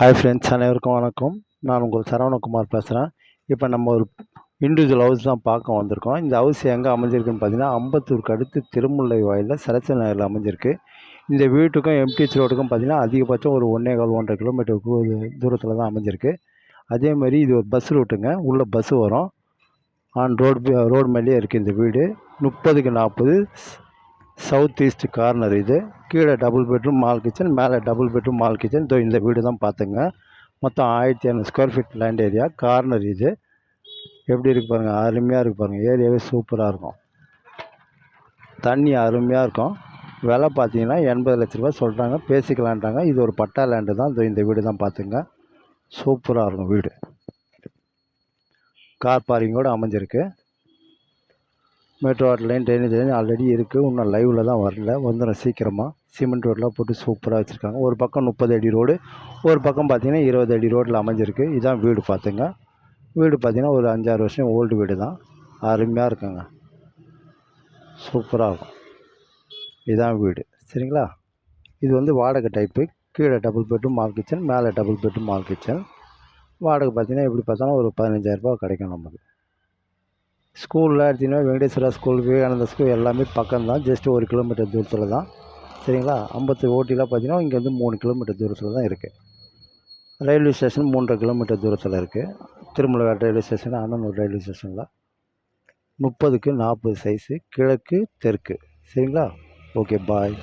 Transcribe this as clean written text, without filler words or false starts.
Hi friends, அனைவருக்கும் வணக்கம். நான் உங்கள் சரவணகுமார் பேசுகிறேன். இப்போ நம்ம ஒரு இண்டிவிஜுவல் ஹவுஸ் தான் பார்க்க வந்திருக்கோம். இந்த ஹவுஸ் எங்கே அமைஞ்சிருக்குன்னு பார்த்தீங்கன்னா, அம்பத்தூருக்கு அடுத்து திருமுல்லை வாயிலில் சரசு நகரில் அமைஞ்சிருக்கு. இந்த வீட்டுக்கும் எம்டிஹெச் ரோட்டுக்கும் பார்த்தீங்கன்னா அதிகபட்சம் ஒரு 1.25 கிலோமீட்டர் தூரத்தில் தான் அமைஞ்சிருக்கு. அதேமாதிரி இது ஒரு பஸ் ரூட்டுங்க. உள்ளே பஸ்ஸு வரும். ரோடு மேலேயே இருக்குது இந்த வீடு. 30க்கு 40 சவுத் ஈஸ்ட் கார்னர். இது கீழே டபுள் பெட்ரூம் மால் கிச்சன், மேலே டபுள் பெட்ரூம் மால் கிச்சன். இந்த வீடு தான் பார்த்துங்க. மொத்தம் 1200 square feet land area. Corner இது எப்படி இருக்குது பாருங்கள், அருமையாக இருக்குது பாருங்கள். ஏரியாவே சூப்பராக இருக்கும். தண்ணி அருமையாக இருக்கும். விலை பார்த்தீங்கன்னா 80 லட்ச ரூபா சொல்கிறாங்க, பேசிக்கலான்றாங்க. இது ஒரு பட்டா லேண்டு தான். இந்த வீடு தான் பார்த்துங்க. சூப்பராக இருக்கும் வீடு. கார் பார்க்கிங்கோடு அமைஞ்சிருக்கு. Metro water line, drainage line already இருக்குது. இன்னும் லைவில் தான் வரல, வந்துடும் சீக்கிரமாக. சிமெண்ட் ரோடெலாம் போட்டு சூப்பராக வச்சுருக்காங்க. ஒரு பக்கம் 30 அடி ரோடு, ஒரு பக்கம் பார்த்திங்கன்னா 20 அடி ரோட்டில் அமைஞ்சிருக்கு. இதுதான் வீடு பார்த்துங்க. வீடு பார்த்திங்கன்னா ஒரு 5-6 வருஷம் ஓல்டு வீடு தான். அருமையாக இருக்குங்க, சூப்பராக இருக்கும். இதுதான் வீடு, சரிங்களா. இது வந்து வாடகை டைப்பு. கீழே டபுள் பெட்ரூம் மால் கிச்சன், மேலே டபுள் பெட்ரூம் மால் கிச்சன். வாடகை பார்த்திங்கன்னா எப்படி பார்த்தாலும் ஒரு 15,000 கிடைக்கும் நமக்கு. ஸ்கூலில் எடுத்திங்கன்னா வெங்கடேஸ்வரா ஸ்கூல், விவேகானந்தா ஸ்கூல் எல்லாமே பக்கம்தான். ஜஸ்ட் 1 கிலோமீட்டர் தூரத்தில் தான், சரிங்களா. 50 ஓட்டிலாம் பார்த்தீங்கன்னா இங்கேருந்து 3 கிலோமீட்டர் தூரத்தில் தான் இருக்குது. ரயில்வே ஸ்டேஷன் 3.5 கிலோமீட்டர் தூரத்தில் இருக்குது. திருமலவேட் ரயில்வே ஸ்டேஷன், அண்ணனூர் ரயில்வே ஸ்டேஷனில். 30க்கு 40 சைஸு, கிழக்கு தெற்கு, சரிங்களா. ஓகே, பாய்.